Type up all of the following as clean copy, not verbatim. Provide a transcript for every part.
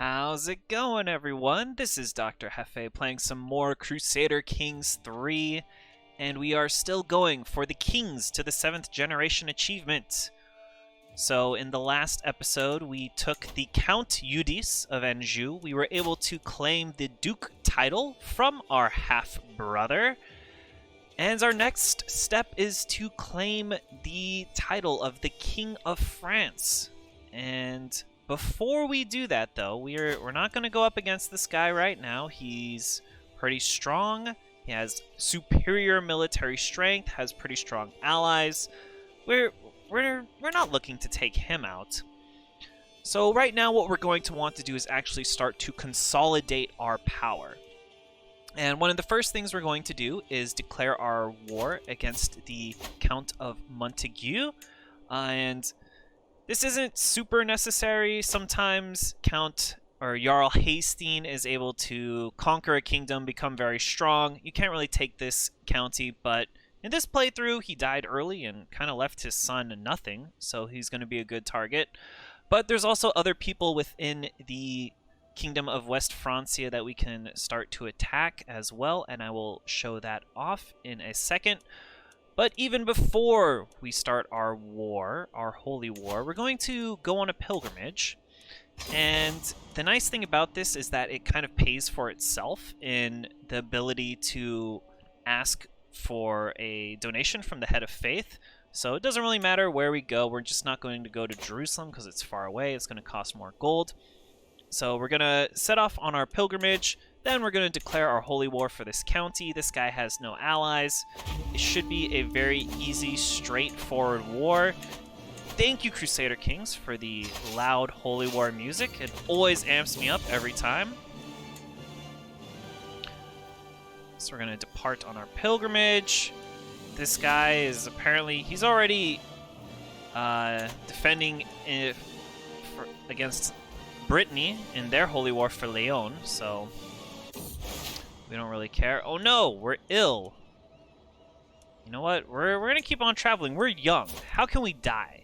How's it going, everyone? This is DoctorJefe playing some more Crusader Kings 3, and we are still going for the Kings to the 7th Generation achievement. So in the last episode, we took the Count Eudes of Anjou. We were able to claim the Duke title from our half-brother. And our next step is to claim the title of the King of France. And before we do that, though, we're not going to go up against this guy right now. He's pretty strong. He has superior military strength, has pretty strong allies. We're not looking to take him out. So right now what we're going to want to do is actually start to consolidate our power. And one of the first things we're going to do is declare our war against the Count of Montaigu. And this isn't super necessary. Sometimes Count or Jarl Hasting is able to conquer a kingdom, become very strong. You can't really take this county, but in this playthrough, he died early and kind of left his son nothing, so he's going to be a good target. But there's also other people within the Kingdom of West Francia that we can start to attack as well, and I will show that off in a second. But even before we start our war, our holy war, we're going to go on a pilgrimage. And the nice thing about this is that it kind of pays for itself in the ability to ask for a donation from the head of faith. So it doesn't really matter where we go. We're just not going to go to Jerusalem because it's far away. It's going to cost more gold. So we're going to set off on our pilgrimage. Then we're going to declare our holy war for this county. This guy has no allies. It should be a very easy, straightforward war. Thank you, Crusader Kings, for the loud holy war music. It always amps me up every time. So we're going to depart on our pilgrimage. This guy is apparently, he's already defending against Brittany in their holy war for Leon, so we don't really care. Oh no, we're ill. You know what? We're going to keep on traveling. We're young. How can we die?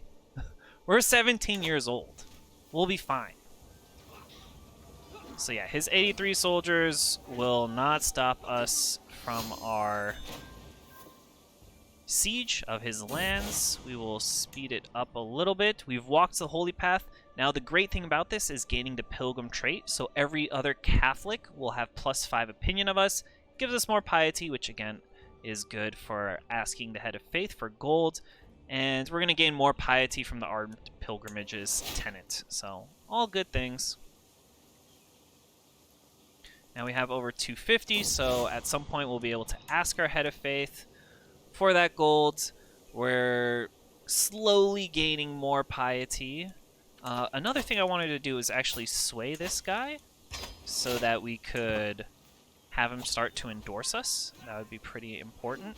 We're 17 years old. We'll be fine. So yeah, his 83 soldiers will not stop us from our siege of his lands. We will speed it up a little bit. We've walked the holy path. Now the great thing about this is gaining the pilgrim trait, so every other Catholic will have +5 opinion of us. It gives us more piety, which again is good for asking the head of faith for gold. And we're going to gain more piety from the armed pilgrimages tenet. So all good things. Now we have over 250, so at some point we'll be able to ask our head of faith for that gold. We're slowly gaining more piety. Another thing I wanted to do is actually sway this guy so that we could have him start to endorse us. That would be pretty important.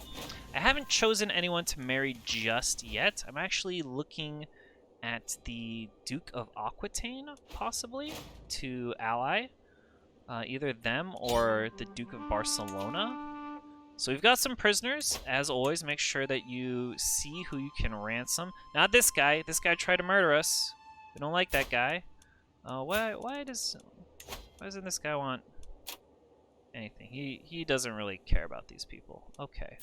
I haven't chosen anyone to marry just yet. I'm actually looking at the Duke of Aquitaine, possibly, to ally. Either them or the Duke of Barcelona. So we've got some prisoners. As always, make sure that you see who you can ransom. Not this guy. This guy tried to murder us. We don't like that guy. Why doesn't this guy want anything? He doesn't really care about these people. Okay.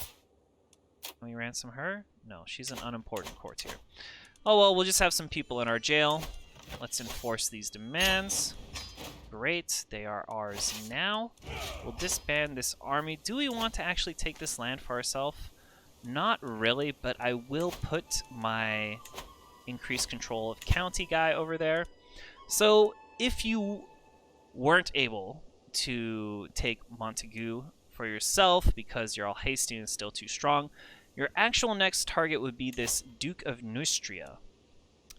Can we ransom her? No, she's an unimportant courtier. Oh well, we'll just have some people in our jail. Let's enforce these demands. Great, they are ours now. We'll disband this army. Do we want to actually take this land for ourselves? Not really, but I will put my increased control of county guy over there. So if you weren't able to take Montaigu for yourself because Jarl Hasting is still too strong, your actual next target would be this Duke of Neustria.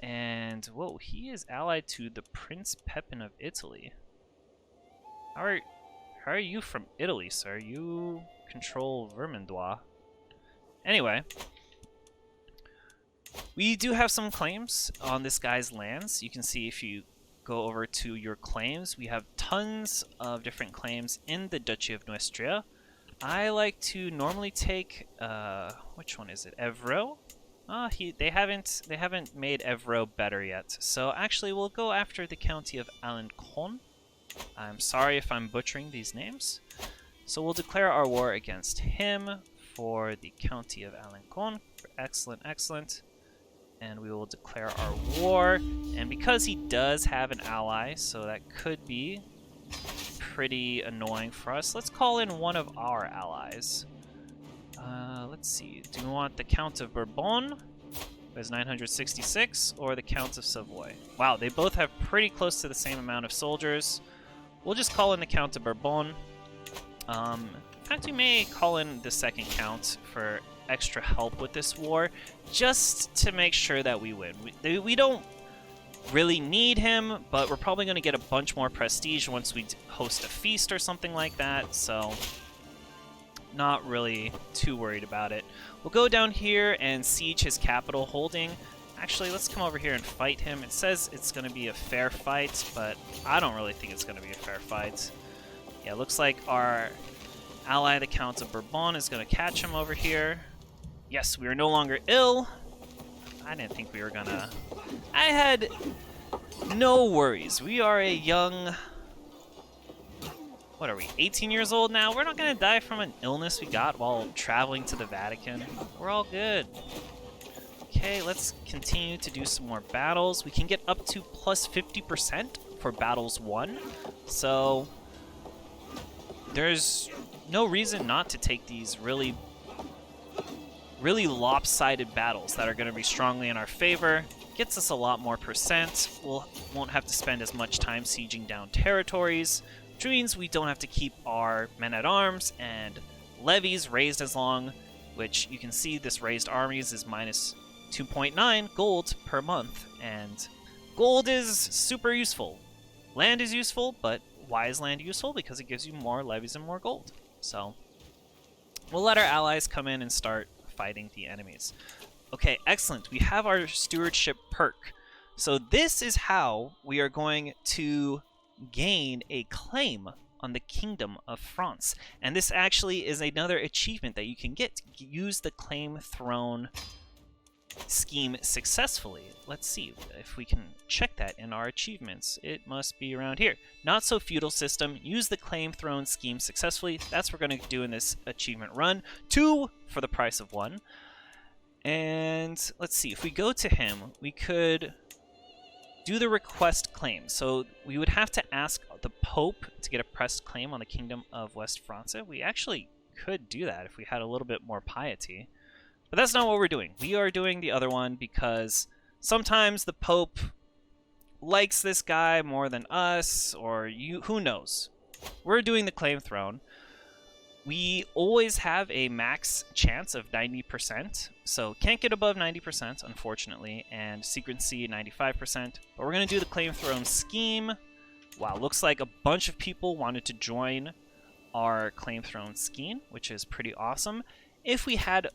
And, whoa, he is allied to the Prince Pepin of Italy. How are you from Italy, sir? You control Vermandois. Anyway, we do have some claims on this guy's lands. You can see if you go over to your claims, we have tons of different claims in the Duchy of Neustria. I like to normally take, which one is it? Evreux? They haven't made Evro better yet. So actually, we'll go after the county of Alencon. I'm sorry if I'm butchering these names. So we'll declare our war against him for the county of Alencon. Excellent, excellent. And we will declare our war. And because he does have an ally, so that could be pretty annoying for us, let's call in one of our allies. Let's see. Do we want the Count of Bourbon, who has 966, or the Count of Savoy? Wow, they both have pretty close to the same amount of soldiers. We'll just call in the Count of Bourbon. In fact, we may call in the second Count for extra help with this war, just to make sure that we win. We don't really need him, but we're probably going to get a bunch more prestige once we host a feast or something like that, so not really too worried about it. We'll go down here and siege his capital, holding. Actually, let's come over here and fight him. It says it's going to be a fair fight, but I don't really think it's going to be a fair fight. Yeah, it looks like our ally, the Count of Bourbon, is going to catch him over here. Yes, we are no longer ill. I didn't think we were going to... I had no worries. We are a young... What are we, 18 years old now? We're not going to die from an illness we got while traveling to the Vatican. We're all good. Okay, let's continue to do some more battles. We can get up to plus 50% for battles won. So there's no reason not to take these really lopsided battles that are going to be strongly in our favor. Gets us a lot more percent. Won't have to spend as much time sieging down territories, which means we don't have to keep our men-at-arms and levies raised as long, which you can see this raised armies is minus 2.9 gold per month, and gold is super useful. Land is useful, but why is land useful? Because it gives you more levies and more gold. So we'll let our allies come in and start fighting the enemies. Okay, excellent. We have our stewardship perk. So this is how we are going to gain a claim on the Kingdom of France. And this actually is another achievement that you can get. Use the Claim Throne scheme successfully. Let's see if we can check that in our achievements. It must be around here. Not so feudal system. Use the Claim Throne scheme successfully. That's what we're going to do in this achievement run. 2 for the price of 1. And let's see, if we go to him, we could do the request claim. So we would have to ask the Pope to get a pressed claim on the Kingdom of West France. We actually could do that if we had a little bit more piety. But that's not what we're doing. We are doing the other one because sometimes the Pope likes this guy more than us, or who knows. We're doing the Claim Throne. We always have a max chance of 90%, so can't get above 90%, unfortunately, and secrecy 95%. But we're going to do the Claim Throne scheme. Wow, looks like a bunch of people wanted to join our Claim Throne scheme, which is pretty awesome. If we had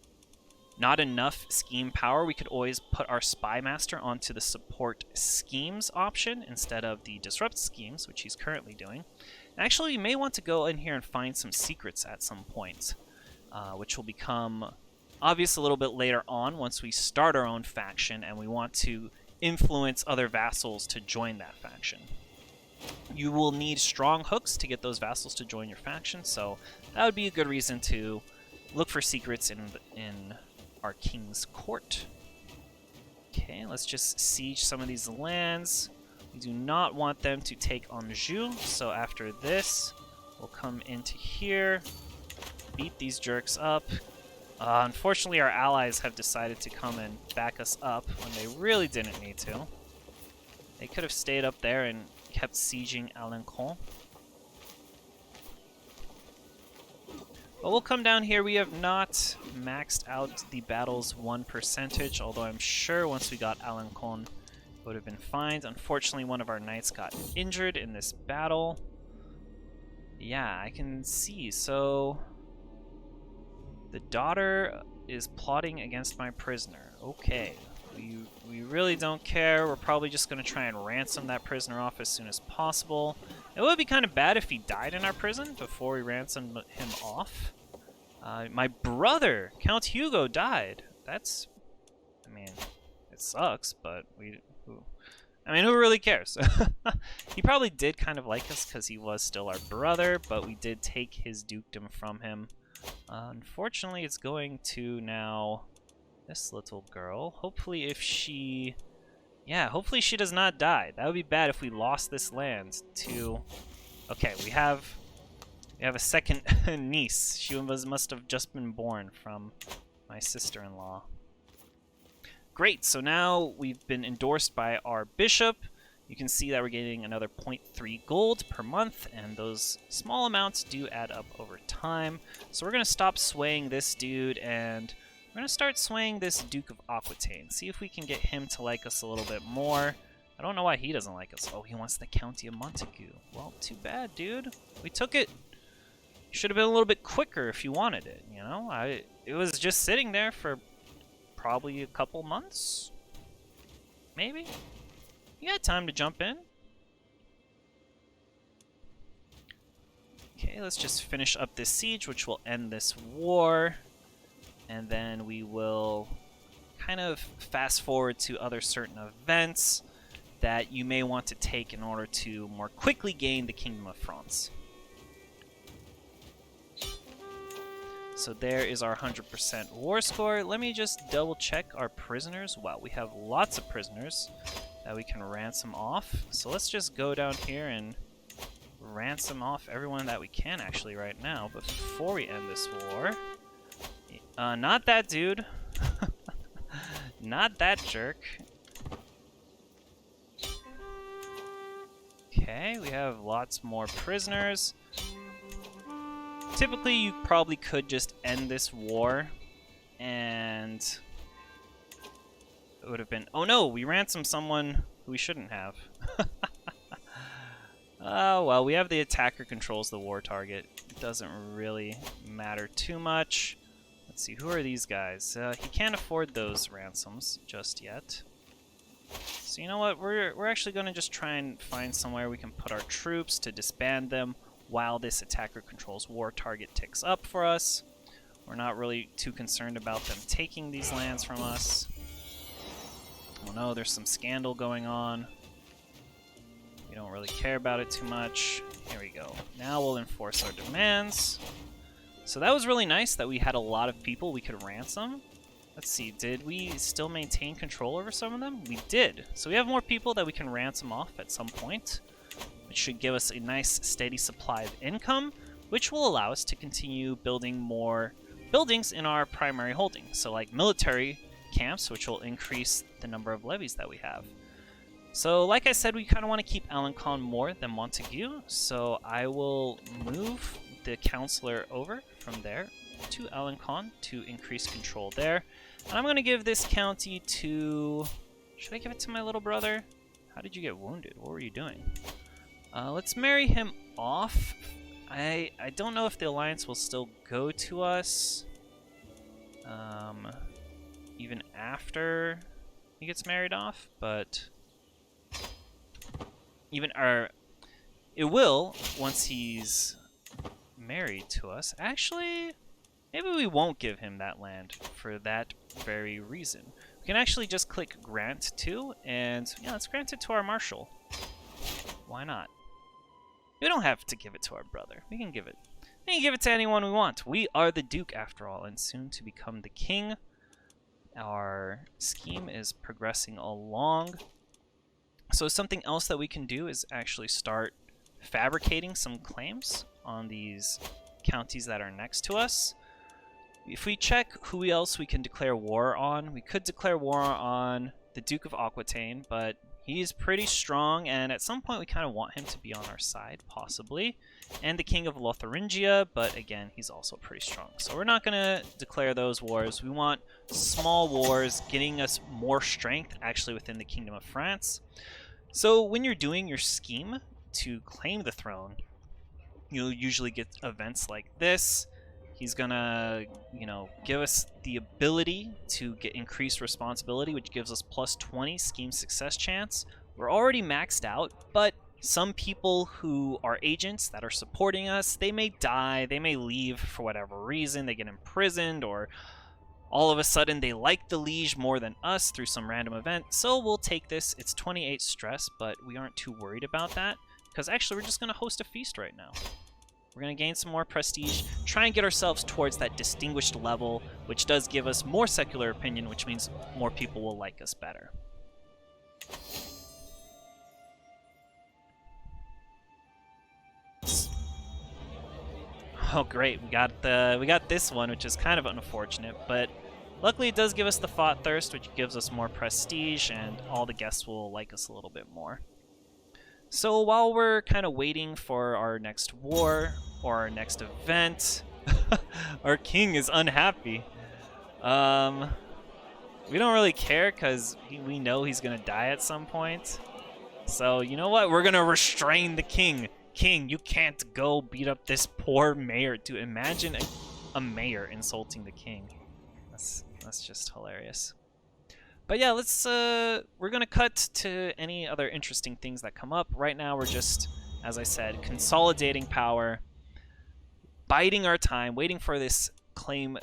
not enough scheme power, we could always put our Spy Master onto the Support Schemes option instead of the Disrupt Schemes, which he's currently doing. Actually, you may want to go in here and find some secrets at some point, which will become obvious a little bit later on once we start our own faction and we want to influence other vassals to join that faction. You will need strong hooks to get those vassals to join your faction, so that would be a good reason to look for secrets in our king's court. Okay, let's just siege some of these lands. We do not want them to take Anjou, so after this, we'll come into here, beat these jerks up. Unfortunately, our allies have decided to come and back us up when they really didn't need to. They could have stayed up there and kept sieging Alencon. But we'll come down here. We have not maxed out the battle's 1 percentage, although I'm sure once we got Alencon, would have been fine. Unfortunately, one of our knights got injured in this battle. Yeah, I can see. So the daughter is plotting against my prisoner. Okay, we really don't care. We're probably just going to try and ransom that prisoner off as soon as possible. It would be kind of bad if he died in our prison before we ransomed him off. My brother, Count Hugo, died. That's it sucks, but I mean, who really cares? He probably did kind of like us because he was still our brother, but we did take his dukedom from him. Unfortunately, it's going to now this little girl. Hopefully if she... Yeah, hopefully she does not die. That would be bad if we lost this land to... Okay, we have a second niece. She must have just been born from my sister-in-law. Great, so now we've been endorsed by our bishop. You can see that we're getting another 0.3 gold per month, and those small amounts do add up over time. So we're going to stop swaying this dude, and we're going to start swaying this Duke of Aquitaine. See if we can get him to like us a little bit more. I don't know why he doesn't like us. Oh, he wants the County of Montaigu. Well, too bad, dude. We took it. You should have been a little bit quicker if you wanted it, you know? It was just sitting there for probably a couple months. Maybe? You got time to jump in. Okay, let's just finish up this siege, which will end this war. And then we will kind of fast forward to other certain events that you may want to take in order to more quickly gain the Kingdom of France. So there is our 100% war score. Let me just double check our prisoners. Wow, we have lots of prisoners that we can ransom off. So let's just go down here and ransom off everyone that we can actually right now before we end this war. Not that dude. Not that jerk. Okay, we have lots more prisoners. Typically, you probably could just end this war, and it would have been... Oh no, we ransomed someone who we shouldn't have. Oh, well, we have the attacker controls the war target. It doesn't really matter too much. Let's see, who are these guys? He can't afford those ransoms just yet. So you know what, we're actually going to just try and find somewhere we can put our troops to disband them while this attacker controls war target ticks up for us. We're not really too concerned about them taking these lands from us. Oh no, there's some scandal going on. We don't really care about it too much. Here we go. Now we'll enforce our demands. So that was really nice that we had a lot of people we could ransom. Let's see, did we still maintain control over some of them? We did. So we have more people that we can ransom off at some point, which should give us a nice steady supply of income, which will allow us to continue building more buildings in our primary holding. So like military camps, which will increase the number of levies that we have. So like I said, we kind of want to keep Alencon more than Montaigu, so I will move the counselor over from there to Alencon to increase control there. And I'm going to give this county to... Should I give it to my little brother? How did you get wounded? What were you doing? Let's marry him off. I don't know if the alliance will still go to us even after he gets married off, but it will once he's married to us. Actually, maybe we won't give him that land for that very reason. We can actually just click grant to, and yeah, let's grant it to our marshal. Why not? We don't have to give it to our brother. We can give it to anyone we want. We are the Duke, after all, and soon to become the king. Our scheme is progressing along. So something else that we can do is actually start fabricating some claims on these counties that are next to us. If we check who else we can declare war on, we could declare war on the Duke of Aquitaine, but he's pretty strong, and at some point we kind of want him to be on our side, possibly. And the King of Lotharingia, but again, he's also pretty strong. So we're not going to declare those wars. We want small wars, getting us more strength, actually, within the Kingdom of France. So when you're doing your scheme to claim the throne, you'll usually get events like this. He's gonna, give us the ability to get increased responsibility, which gives us plus 20 scheme success chance. We're already maxed out, but some people who are agents that are supporting us, they may die, they may leave for whatever reason, they get imprisoned, or All of a sudden, they like the liege more than us through some random event, so we'll take this. It's 28 stress, but we aren't too worried about that, because actually we're just going to host a feast right now. We're going to gain some more prestige, try and get ourselves towards that distinguished level, which does give us more secular opinion, which means more people will like us better. Oh great, we got this one, which is kind of unfortunate, but luckily it does give us the Thought Thirst, which gives us more prestige, and all the guests will like us a little bit more. So while we're kind of waiting for our next war or our next event, our king is unhappy. We don't really care because we know he's gonna die at some point. So you know what? We're gonna restrain the king. King, you can't go beat up this poor mayor. Dude, imagine a mayor insulting the king. That's just hilarious. But yeah, we're gonna cut to any other interesting things that come up. Right now we're just, as I said, consolidating power, biding our time, waiting for this claim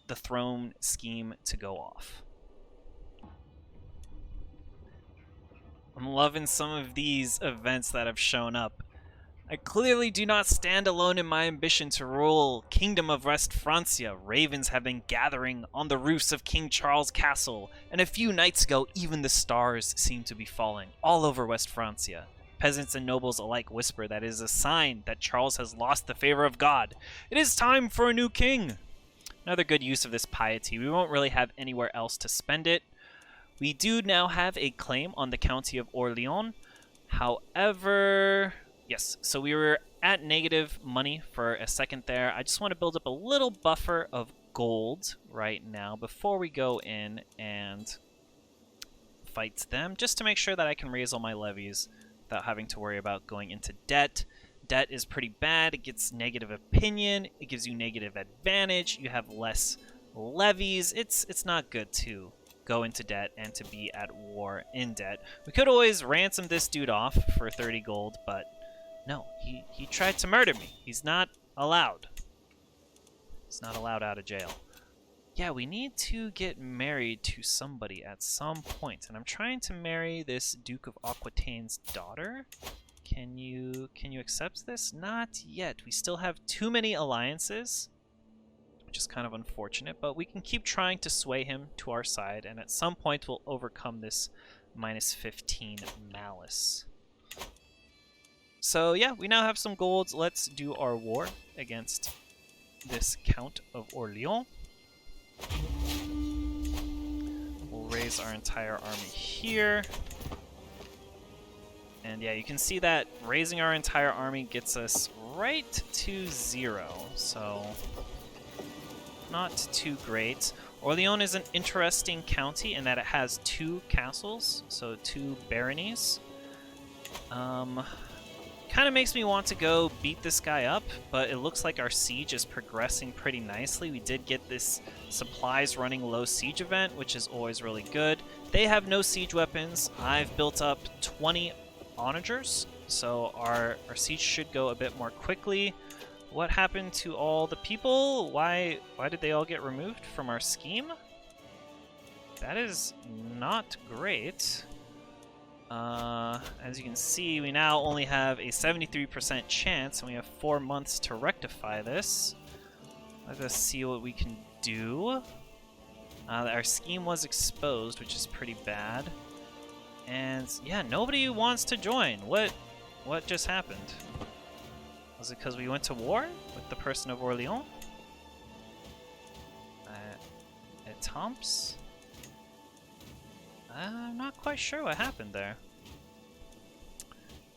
the throne scheme to go off. I'm loving some of these events that have shown up. I clearly do not stand alone in my ambition to rule Kingdom of West Francia. Ravens have been gathering on the roofs of King Charles' castle, and a few nights ago even the stars seem to be falling all over West Francia. Peasants and nobles alike whisper that it is a sign that Charles has lost the favor of God. It is time for a new king. Another good use of this piety. We won't really have anywhere else to spend it. We do now have a claim on the County of Orléans. However... yes, so we were at negative money for a second there. I just want to build up a little buffer of gold right now before we go in and fight them, just to make sure that I can raise all my levies without having to worry about going into debt. Debt is pretty bad. It gets negative opinion. It gives you negative advantage. You have less levies. It's not good to go into debt and to be at war in debt. We could always ransom this dude off for 30 gold, but no, he tried to murder me. He's not allowed. He's not allowed out of jail. Yeah, we need to get married to somebody at some point, and I'm trying to marry this Duke of Aquitaine's daughter. Can you accept this? Not yet. We still have too many alliances, which is kind of unfortunate, but we can keep trying to sway him to our side, and at some point we'll overcome this -15 malice. So yeah, we now have some golds. Let's do our war against this Count of Orléans. We'll raise our entire army here. And yeah, you can see that raising our entire army gets us right to 0. So not too great. Orléans is an interesting county in that it has 2 castles, so 2 baronies. Kind of makes me want to go beat this guy up, but it looks like our siege is progressing pretty nicely. We did get this supplies running low siege event, which is always really good. They have no siege weapons. I've built up 20 onagers, so our siege should go a bit more quickly. What happened to all the people? Why did they all get removed from our scheme? That is not great. As you can see, we now only have a 73% chance, and we have 4 months to rectify this. Let's see what we can do. Our scheme was exposed, which is pretty bad. And yeah, nobody wants to join. What just happened? Was it because we went to war with the person of Orléans? Tomps? I'm not quite sure what happened there.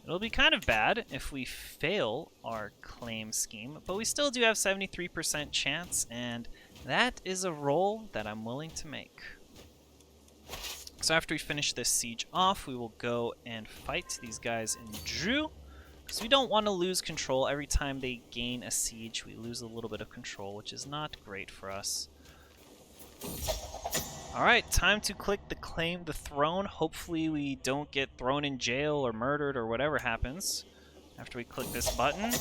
It'll be kind of bad if we fail our claim scheme, but we still do have 73% chance, and that is a roll that I'm willing to make. So after we finish this siege off, we will go and fight these guys in Anjou, because we don't want to lose control. Every time they gain a siege, we lose a little bit of control, which is not great for us. Alright, time to click the claim the throne. Hopefully we don't get thrown in jail or murdered or whatever happens after we click this button.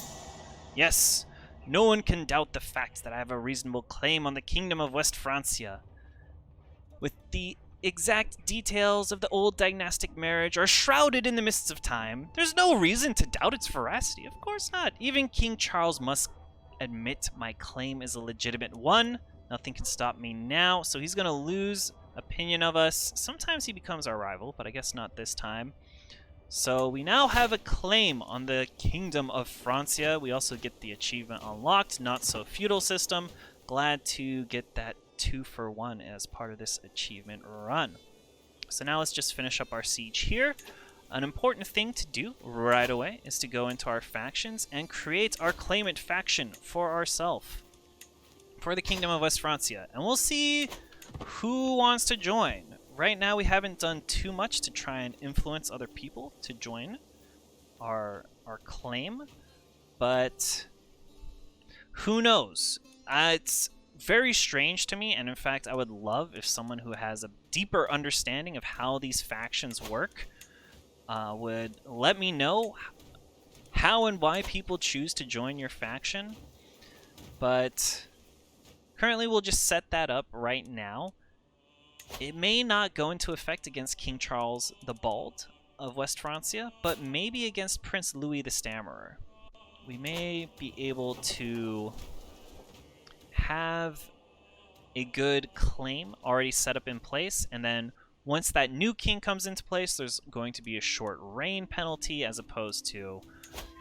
Yes! No one can doubt the fact that I have a reasonable claim on the Kingdom of West Francia. with the exact details of the old dynastic marriage are shrouded in the mists of time, there's no reason to doubt its veracity. Of course not. Even King Charles must admit my claim is a legitimate one. Nothing can stop me now, so he's going to lose opinion of us. Sometimes he becomes our rival, but I guess not this time. So we now have a claim on the Kingdom of Francia. We also get the achievement unlocked, Not So Feudal System. Glad to get that 2-for-1 as part of this achievement run. So now let's just finish up our siege here. An important thing to do right away is to go into our factions and create our claimant faction for ourselves, for the Kingdom of West Francia. And we'll see who wants to join. Right now we haven't done too much to try and influence other people to join our claim, but who knows? It's very strange to me, and in fact I would love if someone who has a deeper understanding of how these factions work would let me know how and why people choose to join your faction. But currently we'll just set that up right now. It may not go into effect against King Charles the Bald of West Francia, but maybe against Prince Louis the Stammerer. We may be able to have a good claim already set up in place, and then once that new king comes into place, there's going to be a short reign penalty, as opposed to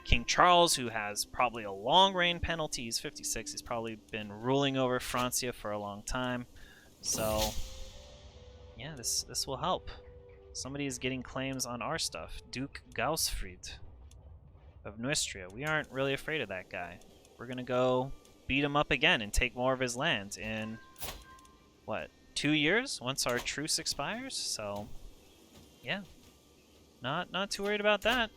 King Charles, who has probably a long reign penalty. He's 56. He's probably been ruling over Francia for a long time. So yeah, this will help. Somebody is getting claims on our stuff. Duke Gausfried of Neustria. We aren't really afraid of that guy. We're gonna go beat him up again and take more of his land in, what, 2 years once our truce expires? So yeah, not too worried about that.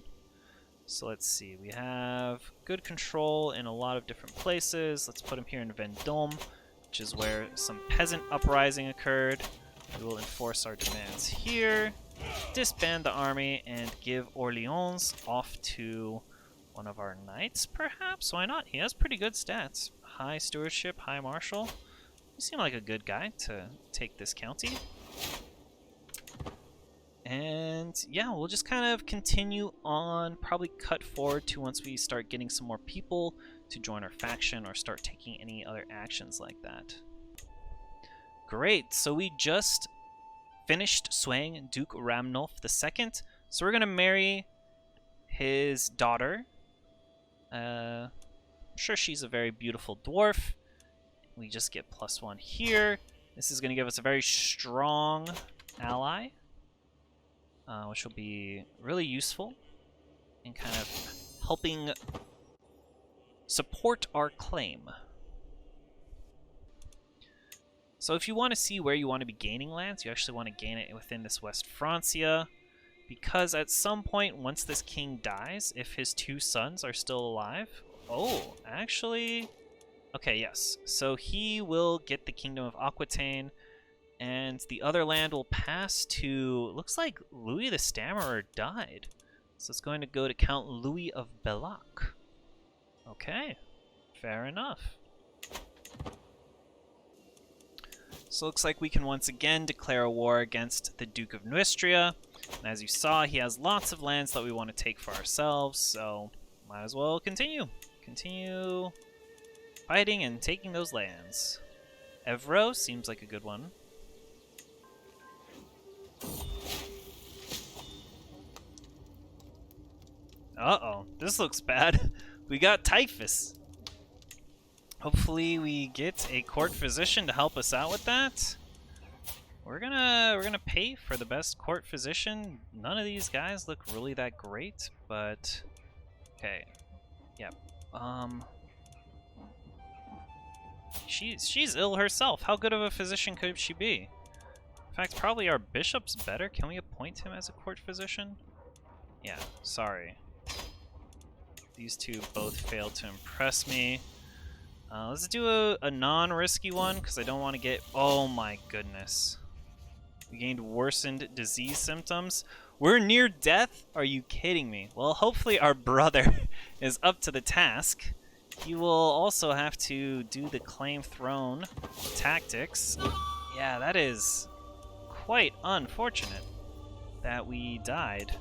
So let's see, we have good control in a lot of different places. Let's put him here in Vendôme, which is where some peasant uprising occurred. We will enforce our demands here, disband the army, and give Orleans off to one of our knights, perhaps? Why not? He has pretty good stats. High stewardship, high marshal. You seem like a good guy to take this county. And yeah, we'll just kind of continue on, probably cut forward to once we start getting some more people to join our faction or start taking any other actions like that. Great, so we just finished swaying Duke Ramnulf II, so we're going to marry his daughter. I'm sure she's a very beautiful dwarf. We just get +1 here. This is going to give us a very strong ally, which will be really useful in kind of helping support our claim. So if you want to see where you want to be gaining lands, you actually want to gain it within this West Francia, because at some point, once this king dies, if his 2 sons are still alive... Oh, actually... Okay, yes. So he will get the Kingdom of Aquitaine, and the other land will pass to... Looks like Louis the Stammerer died. So it's going to go to Count Louis of Bellac. Okay, fair enough. So it looks like we can once again declare a war against the Duke of Neustria. And as you saw, he has lots of lands that we want to take for ourselves, so might as well continue. Continue fighting and taking those lands. Evro seems like a good one. Uh-oh, this looks bad. We got Typhus. Hopefully we get a court physician to help us out with that. We're gonna pay for the best court physician. None of these guys look really that great, but okay. Yep. She's ill herself. How good of a physician could she be? In fact, probably our bishop's better. Can we appoint him as a court physician? Yeah, sorry. These two both failed to impress me. Let's do a non-risky one, because I don't want to get... Oh my goodness. We gained worsened disease symptoms. We're near death? Are you kidding me? Well, hopefully our brother is up to the task. He will also have to do the claim throne tactics. Yeah, that is quite unfortunate that we died.